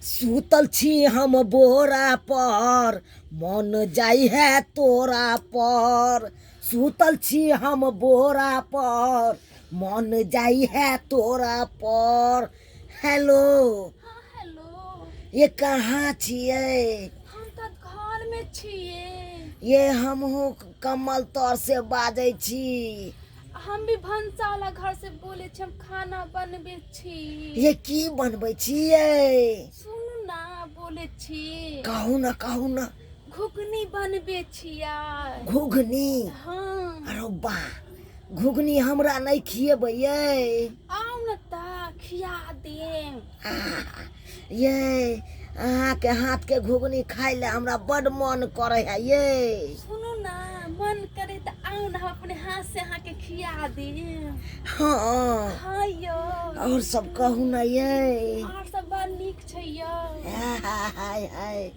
सूतल छी हम बोरा पर, मन जाई है तोरा पर। सूतल छी हम बोरा पर, मन जाई है तोरा पर। हेलो, हाँ हेलो। ये कहाँ छियै? हम तो घर में छिए। ये हमहू कमल तर से बाजै छी। हम भी भंसा वाला घर से बोले छी, हम खाना बनबे छी। ये की बनबै छियै? सुनू ना, बोले छी। कहू ना, कहू ना। घुगनी बनबे छिया। घुघनी? हाँ। अरे वाह, घुघनी हमरा नहीं खिएबै ये? आओ न ता खिया देम। ये अहाँ के हाथ के घुगनी खाई ले हमरा बड़ मन करे है ये। सुनू ना, मन करे तो आओ ना, हम अपने हाथ से अहाँ के खिया देम। हाँ, हाँ यो। और सब कहू ना ये। और सब बड़ नीक छै यो। हाय हाय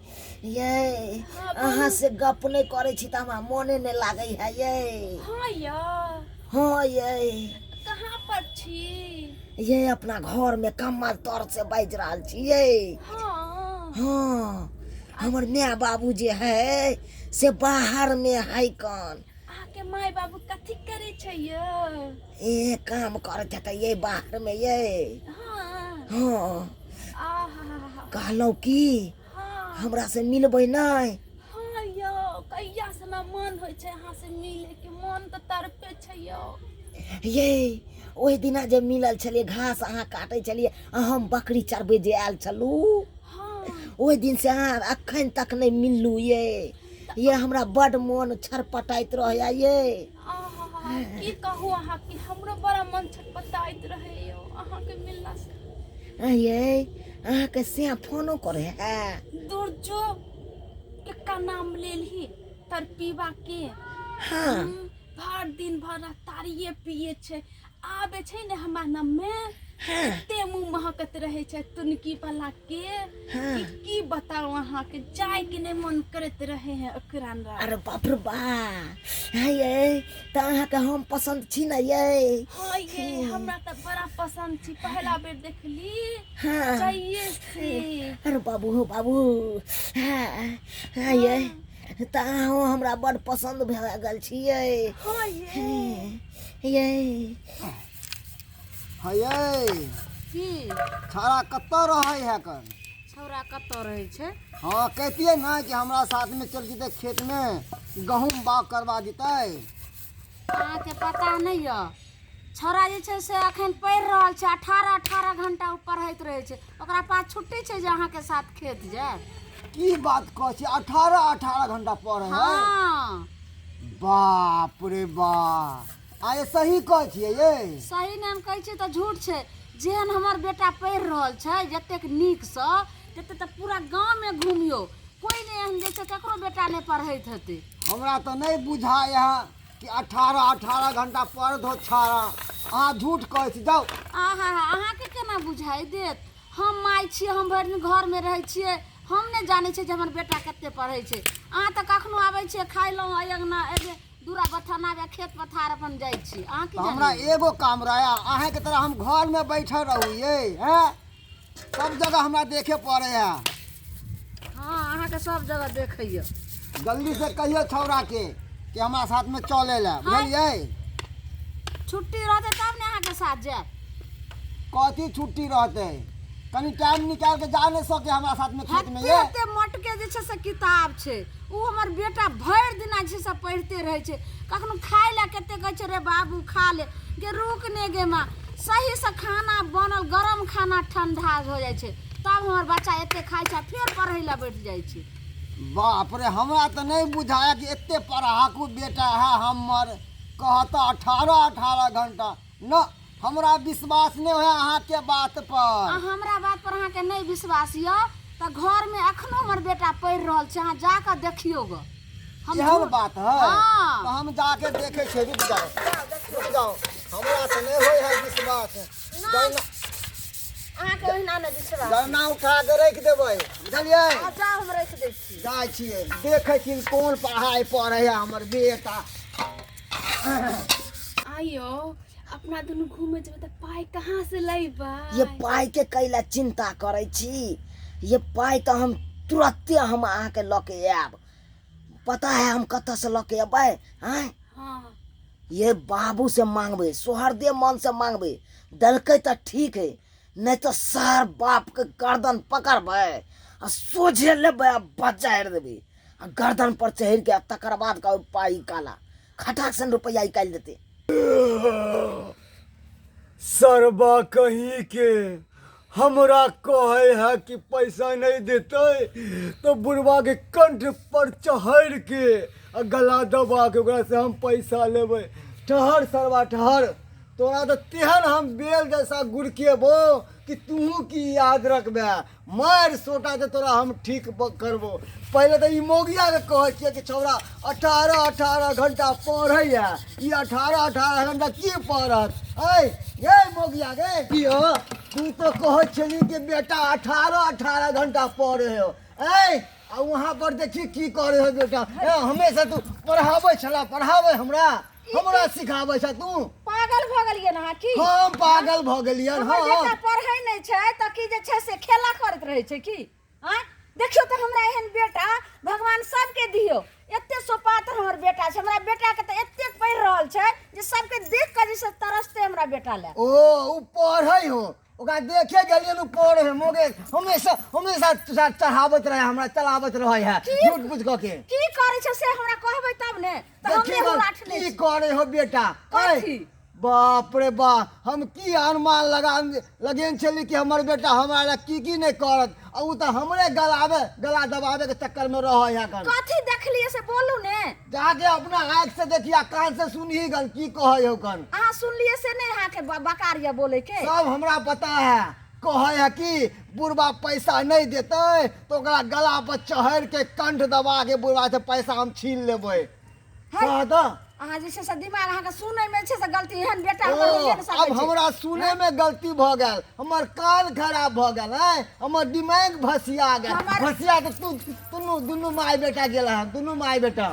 ये, हाँ, अहाँ से गप नहीं करे छी तो हमरा मने नहीं लागे है ये। हाँ यो। हाँ ये, कहाँ पर छी? ये अपना घर में कमल तर से बाज रहल छियै। हाँ। हाँ, हमर माय बाबू जे है से बाहर में है कन। आके माय बाबू कथी करे छै यो? ये काम करत है ये बाहर में ये। हाँ। हाँ, आहा। कहलौ की हाँ। हमरा से मिलबै नहीं? हाँ यो, कहिया से ना मन होय छै अहाँ से मिले के, मन तो तड़पे छै यो। ये ओहि दिना जे मिलल छलिए, घास अहाँ काटे छलिए, हम बकरी चरबै जे आयल छलू, हाँ। ओहि दिन से अहाँ अखन तक नहीं मिललू ये हमरा बड़ मन छटपटाइत रहे ये। आहा, की कहू अहाँ की हमरो बड़ा मन छटपटाइत रहे यो अहाँ के मिलला से। ये अहाँ के से फोनो करे है? दूर जो के नाम लेलही तर पीवा के। हाँ, भर दिन भर तारिये पिए छै, आबे छै ने हमरा नाम में। हाँ, एते मुंह महकत रहे छै तुनकी वाला के। हाँ। की बताओ अहाँ के, जाय के नहीं मन करत रहे हैं ओकरा अंदर। अरे बाप रे बा, ये तो अहाँ के हम पसंद छी ना ये। हाँ ये हमरा तो बड़ा पसंद छी, पहला बेर देखली। हाँ, चाहिए से। अरे बाबू हो बाबू। हाँ ये तो अहाँ हमरा बड़ पसंद भए गेल छियै। हाँ ये। ये हये की छौड़ा कत्तो रहे है कन? छौड़ा कत्तो रहे छै? हाँ, कहतिए ना कि हमरा साथ में चल जेते खेत में गहूम बाग करवा देते। अहाँके पता नहीं यो, छौड़ा जे छै से अखन पढ़ि रहल छै, 18 घंटा ऊपर होइत रहे छै, ओकरा पास छुट्टी छै जे अहाँ के साथ खेत जाए। की बात कह छी, 18 घंटा पढ़े है? हाँ। बाप रे बाप, ये सही कह छियै ये? सही नाम कहै छै तऽ झूठ छै। जेहन हमर बेटा पढ़ि रहल छै जतेक नीक सँ, तते तऽ पूरा गांव में घूमियो, कोई नहीं एहन जे छै ककरो बेटा नहीं पढ़ैत हेतै। हमरा तो नहीं बुझाय है कि 18 घंटा पढ़त हो छौड़ा। अहाँ झूठ कहै छी, जाउ। आहा, अहाँ के केना बुझाई देत? हम माय छियै, हम भरि दिन घर में रहै छियै, हम नहीं जानै छियै जे हमर बेटा कते पढ़ै छै। अहाँ तऽ कखनो आबै छियै, खाइ लौं अयंगना एबे दूरा बथाना बे खेत पथार अपन जाइ छी। अहाँ की तो हमरा जानै? एगो काम रहा, अहाँ के तरह हम घर में बैठल रहू ये हैं? सब जगह हमरा देखे पड़े है। हाँ, अहाँ के सब जगह देखैया। जल्दी से कहियो छौड़ा के कि हमरा साथ में चले ला, बुझलियै? छुट्टी रहतै तब ने अहाँ के साथ जायब। कथी छुट्टी रहते? कनी टाइम निकाल के जा नहीं सके हमरा साथ में खेत में ये? एते मोटके जे छै से किताब छै, उ हमर बेटा भरि दिना जे छै पढ़ते रहे छै। कखनो खाय ला कते कहै छै रे बाबू खा ले, गे रुक ने गे माँ, सही से खाना बनल गरम खाना ठंडा हो जाइ छै, तब हमर बच्चा एते खाइ छै फिर पढ़ै ला बैठ जाइ छै। बाप रे, हमरा तो नहीं बुझाया कि एते पढ़ाकू बेटा है हमर। कहता 18 घंटा न, हमरा विश्वास नहीं है अहाँ के बात पर। हमरा बात पर अहाँ के नहीं विश्वास यो त घर में अखनो हमर बेटा पढ़ रहल छै, अहाँ जाके देखियो ग। यह बात है? हाँ। तो हम जाके देखे छे, रुक जाओ रुक जाओ, हमरा तो नहीं होय है विश्वास। अहाँ के ओहिना नहीं विश्वास? गन्ना उठा के रख देबै, बुझलियै? जा हम रख दै छी। जाय छियै, देखे छी कोन पढ़ाई पढ़े है हमर बेटा। आइयो, अपना दुनू घूमे जेबै त पाई कहाँ से लैबा? ये पाई के कैला चिंता करे छी? ये पाई तो हम तुरंते हम अहाँके लऽ के आयब। पता है हम कतऽ से लऽ के अबै? हैं हाँ ये बाबू से मांगबे, सोहरदेव मन से मांगबे। दलकै तो ठीक है, नहीं तो सार बाप के गर्दन पकड़बै आ सोझे लेबै आ बजारि देबै आ गर्दन पर चढ़ के तकर बाद कहबै पाई काला खटाक सन रुपया निकालि देते। सरबा कहीं के हमरा कहे है कि पैसा नहीं देते तो बुढ़वा के कंठ पर चढ़ के आ गला दबा के ओकरा से हम पैसा लेबै। ठहर सरबा ठहर, तोरा तो तेहन हम बेल जैसा गुड़केबो कि तू की याद रखबे। मार सोटा से तोरा हम ठीक करबो। पहले तो ई मोगिया के कहे छियै कि छौड़ा 18 घंटा पढ़ैया, ई 18 घंटा की पढ़त? ऐ ये मोगिया गे की हो, तू तो कहे छली कि बेटा 18 घंटा पढ़े हो। ऐ आ वहाँ पर देखी की करे हो बेटा। हमेशा तू पढ़ाबै छला, पढ़ाबै हमरा सिखाबै छ तू। पागल भ गेलियै ना की? हम पागल भ गेलियै। हमर बेटा पढ़ै नहि छै त की जे छै से खेला करैत रहै छै की? हैं देखियो त हमरा एहन बेटा भगवान सबके दियो। एते सोपात्र हमर बेटा छै, हमरा बेटा के त एते पढ़ि रहल छै जे सबके देख के जैसे तरसते हमरा बेटा ले। ओ उ पढ़ै हो, ओकरा देखे गेलियै नु पढ़ै है। मोगे हमेशा चढ़ावत रहे, हमरा चलावत रहे है झूठ बुझ के। की करे छै से हमरा कहबै तब ने त हम देखी ने बा, राठ ले की करे हो बेटा? कथी? बाप रे बाप, हम की अनुमान लगेन छली कि हमर बेटा हमरा की नहीं करत। आ उ त हमरे गला दबावे के चक्कर में रह है। कथी देखलिए से बोलू ने। जाके अपना आँख से देखिया, कान से सुनही गन की कहे हो कन। अहाँ सुनलिए से नहीं अहाँ के बकारिया बोले के? सब हमरा पता है। कहे है कि बुढ़वा पैसा नहीं देते तो ओकरा गला पर चढ़ के कंठ दबा के बुढ़वा से पैसा हम छीन लेबै। कह द अहाँ जे छै से दिमाग अहाँके सुनै में छै से गलती एहन बेटा हमर होइए न सकै छै। अब हमरा सुने में गलती भ गेल, हमर कान खराब भ गेल है, हमर दिमाग भसिया गेल। भसिया तो तू दुनू माय बेटा गेल है, दुनू माय बेटा।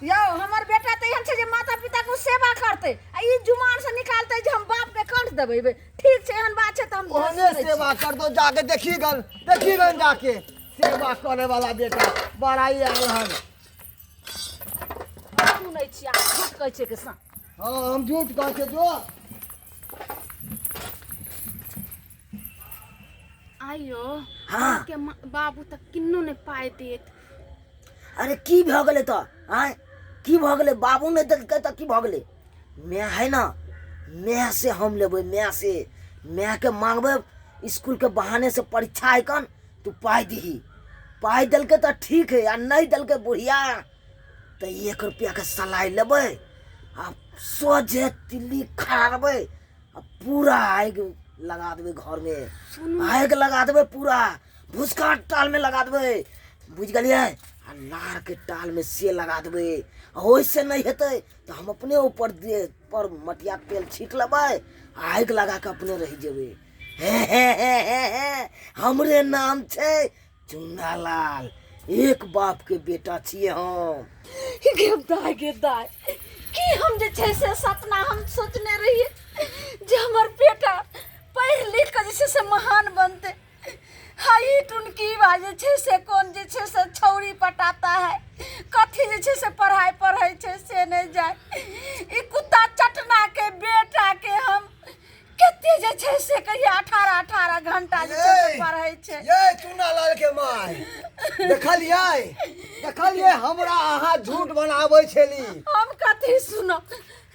यौ हमर बेटा त एहन छै जे माता पिता को सेवा करते आ ई जुमान से निकालते जे हम बाप के कंठ देबै। ठीक छै एहन बात छै त हम ओने सेवा कर दो, जाके देखी गन जाके सेवा करे वाला बेटा बड़ाई आयल हन। सुनै छी आ झूठ कहै छै के सा। हाँ हम झूठ कह के जो। आइयो हाँ। के बाबू तक किन्नो ने पाए देत। अरे की भ गेलै त? आय की भ गेलै? बाबू ने देलकै त की भ गेलै? मैं है ना, मैं से हम लेबै, मैं के मांगबै स्कूल के बहाने से परीक्षा आइकन तू पाई दीही। पाई देलकै त ठीक है, आ नहीं देलकै बुढ़िया तो 1 रुपया के सलाई लेबै आ सोझे तिल्ली खड़ाबै आ पूरा आग लगा देबै घर में। आग लगा देबै पूरा, भूसका टाल में लगा देबै, बुझ गेलियै? आ नार के टाल में से लगा देबै। ओइसे नहीं हेतै तो हम अपने ऊपर देह पर मटिया तेल छीट लेबै, आग लगा के अपने रह जेबै। हमरे नाम छै चुन्नालाल, एक बाप के बेटा छियै हम। गेदाय की हम जे छै से सपना हम सोचने रहिए जे हमर बेटा पढ़ लिख के जे छै से महान बनते। हाई टुनकी बाजे छै से कौन जे छै से छौरी पटाता है, कथी जे छै से पढ़ाई पढ़ै छै से नहीं जाय। ई कुत्ता चटना के बेटा के हम कते जे छै से कहिया 18 घंटा जे छै से पढ़ै छै। ये चुन्नालाल के माय देखलिए हमरा अहाँ झूठ बनाबै छली। हम कथी सुनो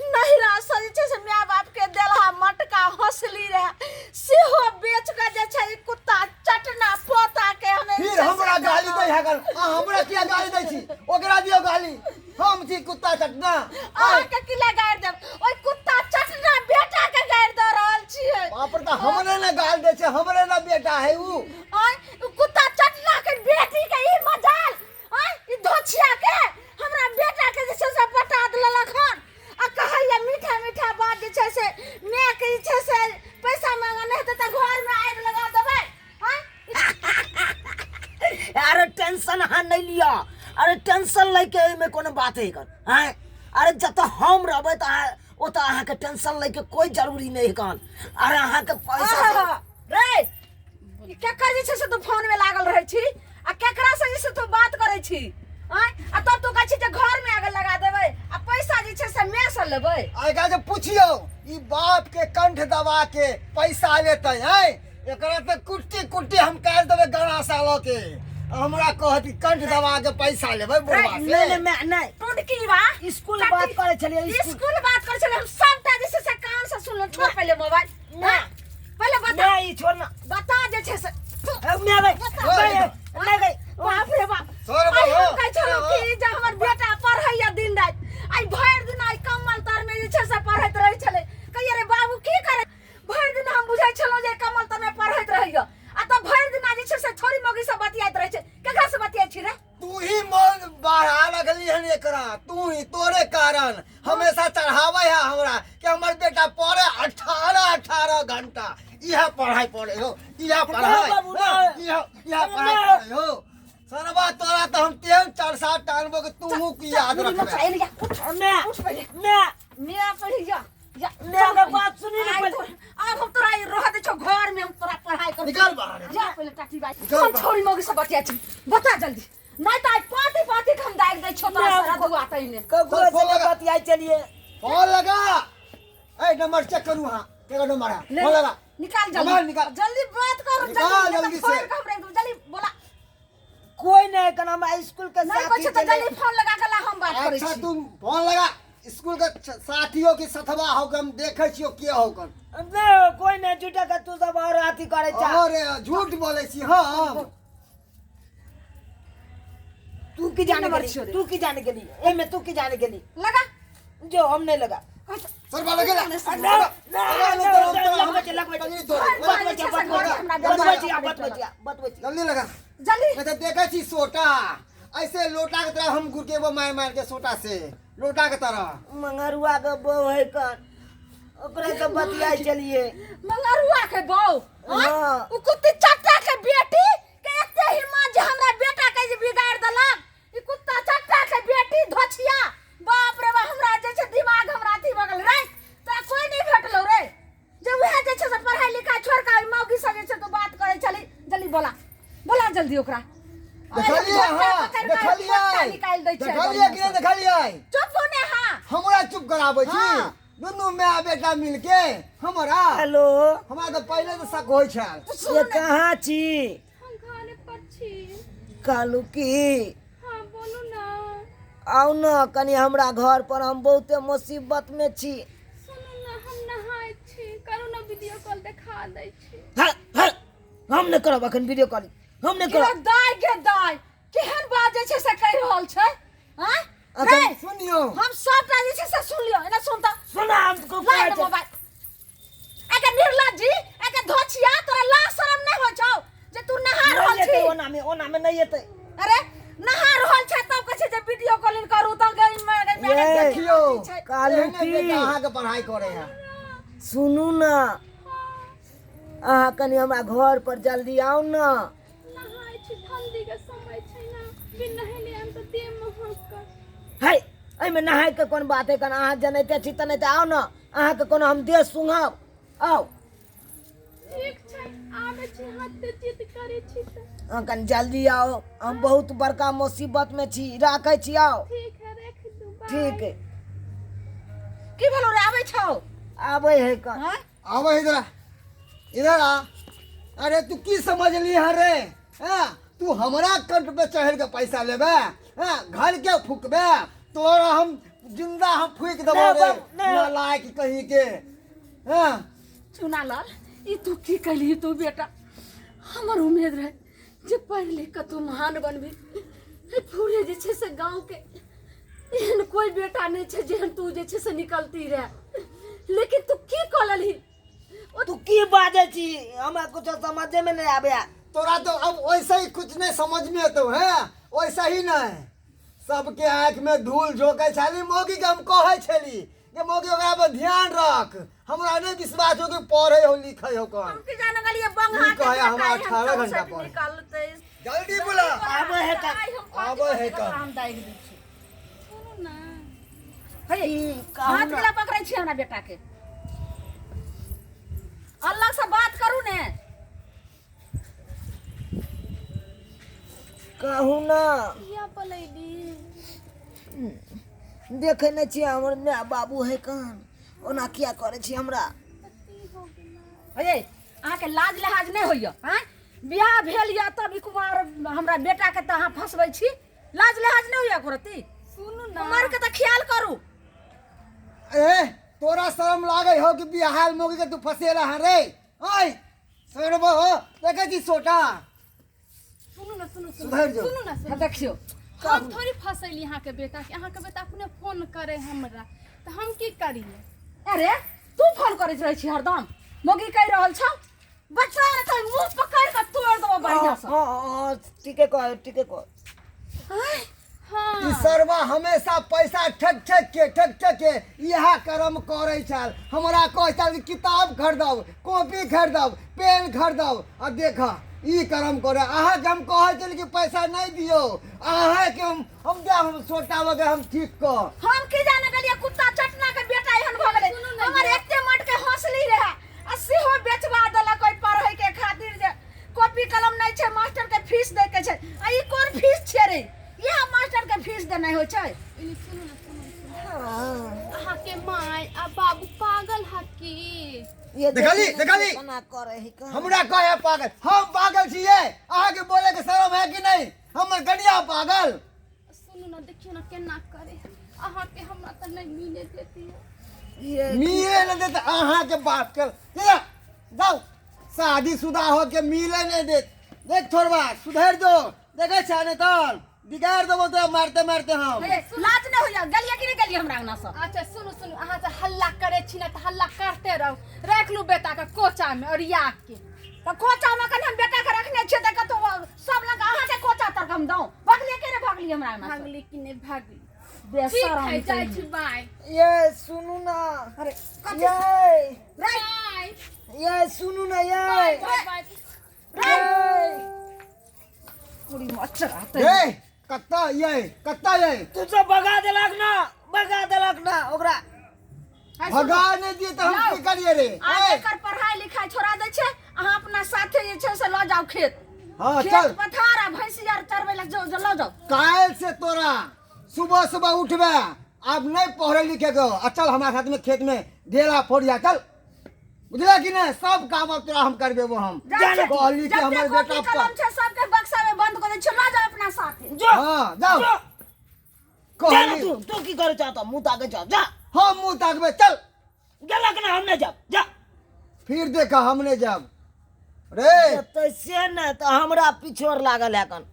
नहिरा से जे छै से माय बाप के देलहा मटका हंसली रहे सेहो बेच के जे छै कुत्ता चटना पोता के हमें फिर हमरा गाली दै है गन। हमरा किया गाली दै छी? ओकरा दियो गाली। हम छी कुत्ता चटना। अहाँ के किला गाड़ देब? ओइ कुत्ता चटना बेटा के गाड़ द रहल छियै। बाप रे, हमरे ने गाल दै छै, हमरे ना बेटा है उ। ओइ कुत्ता चटना के बेटी के ई मजाल, ओइ ई धोछिया के हमरा बेटा के जे छै से पटा देलक हन। आ कहैया मीठा मीठा बात जे छै से मैं के जे छै से पैसा मांगा नहीं त घर में आग लगा देबै। अरे टेंशन अहाँ नहीं लिया, अरे टेंशन लेके में कोनो बात है कन। हैं अरे जत हम रहबै त ओ त अहाँ के टेंशन लेके कोई जरूरी नहीं कन। अरे अहाँ के पैसा रे केकर जे छै से तू फोन में लागल रहै छी आ केकरा से जे से तू बात करै छी आ तब तू कहै छी जे घर में आग लगा देबै आ पैसा जे छै से मैं से लेबै। आगा जे पूछियो ई बाप के कंठ दबा के पैसा लेते हैं एकरा तो कुट्टी कुट्टी हम कह देबे गणा सालो के हमरा कहत कि कंठ दबा के पैसा लेबै बुढ़वा से। नहीं मैं नहीं टुंडकी बा स्कूल बात करे चलिए स्कूल बात करे चले हम सबटा जे से कान से सुन छोड़ पहले मोबाइल पहले बता नहीं छोड़ना बता जे छै से मैं नहीं गई बाप रे बाप सर बाबू कहै छलो कि जे हमर बेटा पढ़ैया दिन रात आई भर दिन आई कमल तर में जे छै से पढ़ैत रहै छले कहिए रे बाबू की करे भर दिन हम बुझाइ छलो जे कमल तर में पढ़ैत रहियो आ त भर दिन जे छै से छोरी मोगी से बतियाइत रहै छै केकरा से बतियाइ छी रे तू ही मन बढ़ा लगली हन एकरा तू ही तोरे कारण हमेशा चढ़ावे है हमरा कि हमर बेटा पढ़े 18 घंटा यह पढ़ाई पढ़े हो यह पढ़ाई यह पढ़ाई पढ़े हो सरवा तोरा तो हम 3-4 टानबो के तू की याद रखबे। मैं पढ़ी जा मेरा बात सुनी ना पहले अब हम तोरा रह दे छो घर में हम तोरा पढ़ाई कर निकाल बाहर जा पहले टाटी बाई निकाल हम बाहर। छोरी मोगी से बतिया छी बता जल्दी नहीं तो आज पार्टी पार्टी हम दाग दे छो तोरा सारा दुआ तई ने कगो फोन से लगा। बतियाई चलिए फोन लगा ए नंबर चेक करू हां केगा नंबर है फोन लगा निकाल मोबाइल निकाल। जल्दी बात कर निकाल जल्दी से। जल्दी बोला कोई नहीं कना मैं स्कूल के नहीं साथी कुछ तो जल्दी फोन लगा के ला हम बात करै अच्छा छी तुम फोन लगा स्कूल के साथियों की सथवा हो हम देखे छियो के हो कर नहीं कोई नहीं झूठा का तू सब और अथी करे चा अरे झूठ बोले छी हम तू की जाने नंबर के छोड़। लिए तू की जाने के लिए ए मैं तू की जाने के लिए लगा जो हम नहीं लगा सर बोले के जल्दी लगा जल्दी मैं तो देखे छी सोटा ऐसे लोटा के तरह हम गुटेबो मार मार के सोटा से लोटा के तरह मंगरुआ के बो है कर ओकरे से बतियाई चलिए मंगरुआ के बहू हाँ। उ कुत्ती चट्टा के बेटी के एते हिम्मत जे हमरा बेटा के जे बिगाड़ देलक ई कुत्ता चट्टा के बेटी धोछिया बाप रे बा हमरा जे छै दिमाग हमरा अथी भगल रे तोरा कोई नहीं भेटलो रे जे वह जे छै से पढ़ाई लिखाई छोड़ के मौगी से जे छै तो बात करे चली जल्दी बोला बोला जल्दी ओकरा देखलिए हां देखलिए निकाल दै छै देखलिए कि नहीं देखलिए चुप होने हां हमरा चुप कराबै छी हाँ। दुनू माय बेटा मिलके हमरा हेलो हमरा तो पहले तो शक होय छै ये कहाँ छी हम खाने पर छी। कालू की हाँ बोलू ना। आओ न कनी हमरा घर पर हम बहुते मुसीबत में छी सुनू ना हम नहाय छी करू ना वीडियो कॉल देखा दै छी। हम नहीं करब अखन वीडियो कॉलिंग हम नहीं के करब दाय के दाय केहन बात जे छै से कहि रहल छै हां अच्छा रे सुनियो हम सबटा जे छै से सुन लियो एना सुन त सुना हमको लाइन मोबाइल एके निर्लज्जी एके धोछिया तोरा लाज शरम नहीं हो छौ जे तू नहा रहल छी ओना में नहीं येते अरे नहा रहल छै तब कहै छै जे वीडियो कॉलिंग करू त गई में ये देखियो कालू एहने की बेटा अहाँ के पढ़ाई करे है सुनू ना अहाँ कनी हमरा घर पर जल्दी आओ ना नहाय छी ठंडी के समय छै ना बिन नहेले हम तो देह महक है एमे नहाय के कोन बात है कन अहाँ जनैते छी तने आओ ना अहाँ के कोनो हम देह सुंघब आओ ठीक छै आबे छी हाथ से जिद करे छी त अहाँ कन जल्दी आओ हम बहुत बड़का मुसीबत में छी राखै छी आओ ठीक है रख दू बाय। ठीक है की भेलो रे आबै छौ आबै है कन हां आओ इधर आ अरे तू की समझ ली है रे हाँ तू हमरा कंठ पे चढ़ के पैसा लेबे हाँ घर के फूकबे तोरा हम जिंदा हम फूक देबो नहीं रे बाबू, नहीं। नालायक कहीं के हाँ चुना लाल ई तू की कहली तू बेटा हमर उम्मीद रहे जे पढ़ लिख के तू महान बनबी ए पूरे जे छै से गांव के एहन कोई बेटा नहीं छै जेहन तू जे छै से निकलती रहे लेकिन तू की कहलही तू की बाजे छी हमरा कुछ समझे में नहीं आबे तोरा तो अब वैसे ही कुछ नहीं समझ में तो है वैसा ही नहीं सबके आंख में धूल झोंके छाली मौगी के हम कहे छली कि मौगी ओकरा पर ध्यान रख हमरा नहीं विश्वास हो कि पढ़े हो लिखे हो कौन हम की जाने गलिए बंगा ई कहे हमरा 18 घंटा पढ़े निकालते जल्दी बोला आबे है का आबे है का हम दाइ दै छी सुनू ना हे हाथ मिला पकड़ै छी हमरा बेटा के अल्लाह से बात करू ने कहू ना या पलैली देखे नहीं छी हमर माय बाबू है कहां ओना किया करे छी हमरा अये अहाँके लाज लिहाज नहीं होइए हैं बियाह भेल या तब ई कुमार हमरा बेटा के तहाँ फंसबै छी लाज लिहाज नहीं होइए करती सुनू ना उमर के तो ख्याल करू ए तोरा शर्म लागे हो कि बिहार मोगी के तू फंसे रहा रे ओए सरबो देखे छी सोटा सुनू ना सुधर जो। सुनू ना हाँ, देखियो हम थोड़ी फंसैली यहाँ के बेटा के यहाँ के बेटा अपने फोन करे हमरा तो हम की करिए अरे तू फोन करैत रहै छी हरदम मोगी कहि रहल छौ बच्चा ने तो मुंह पकड़ के तोड़ देबो बढ़िया से हां ठीके कह ई सरवा हमेशा पैसा ठक के यह कर्म करे छल हमरा कह छल कि किताब खरीदब कॉपी खरीदब पेन खरीदब आ देख ई कर्म करे अहाँ के हम कहे छल कि पैसा नहीं दियो अहाँ के हम जा हम सोटा लगे हम ठीक क हम की जाने गेलिए कुत्ता चटना के बेटा एहन भ गेलै हमर एते मट के हौसली रहे आ सेहो बेचवा देलक ओइ पढ़ै के खातिर जे कॉपी कलम नहीं छै मास्टर के फीस दे के छै आ ई कोन फीस छै रे यह मास्टर के फीस देनाइ होइ छै सुनू ना अहाँ के माय आ बाबू पागल हकी ये देखली केना करे है कहां हमरा कहे पागल हम पागल छिए अहाँ के बोले के शर्म है कि नहीं हमर गड़िया पागल सुनू ना देखियो ना केना करे अहाँ के हमरा त नहीं मिले देती है ये मिले न देते अहाँ के बाप के जाओ शादीशुदा हो के मिले नहीं दे देख थोड़बा सुधर जो देखे छाने तल बिगाड़ देबो तो मारते हम ए, लाज नहीं होइए गेलिए कि नहीं गेलिए हमरा अंगना से अच्छा सुनू अहाँ से हल्ला करे छी ना तो हल्ला करते रहो रख लू बेटा के कोचा में ओरिया के तो कोचा में कने हम बेटा के रखने छियै त कतो सब लग अहाँ के कोचा तक हम दऊ भगलिए के रे भगली हमरा अंगना से भागली कि नहीं भागली ठीक बेशरम है जाय छी बाय ये सुनू ना अरे ये बाय ये सुनू ना ये बाय बाय पूरी मच्छर आते ए कत्ता ये तू सब भगा देलक ना ओकरा भगा नहीं दिए तो हम की करिए रे आगे कर पढ़ाई लिखाई छोड़ा दे छे अहाँ अपना साथे जे छे से ल जाओ खेत हां खेत चल पथार आ भैंसी आर चरबै लग जाओ ल जाओ काल से तोरा सुबह उठबे अब नहीं पढ़े लिखे गो चल हमारे साथ में खेत में ढेला फोड़िया चल बुझला कि नहीं सब काम अब तोरा हम करबे वो हम जाने कहली कि हमर बेटा कलम छे सबके बक्सा में बंद कर दे छे ल जाओ अपना साथे हां जाओ जा कहली तू की करे चाहता मुंह ताके जा हम मुंह ताकबे चल गेलक ना हमने जा फिर देखा हमने जब रे तैसे न तो हमरा पिछोर लागल है कन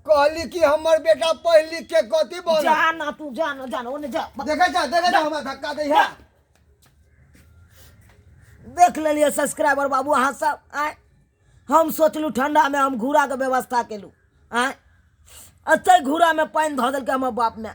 कहली कि हमर बेटा पढ़ लिख के कथी बोल जा ना तू जा ओने जा देखे जा हमरा धक्का दे है देख लेलिए सब्सक्राइबर बाबू अहाँ सब आए हम सोचलू ठंडा में हम घूरा के व्यवस्था केलू आए अच्छा घूरा में पानी धो दिल के हमर बाप ने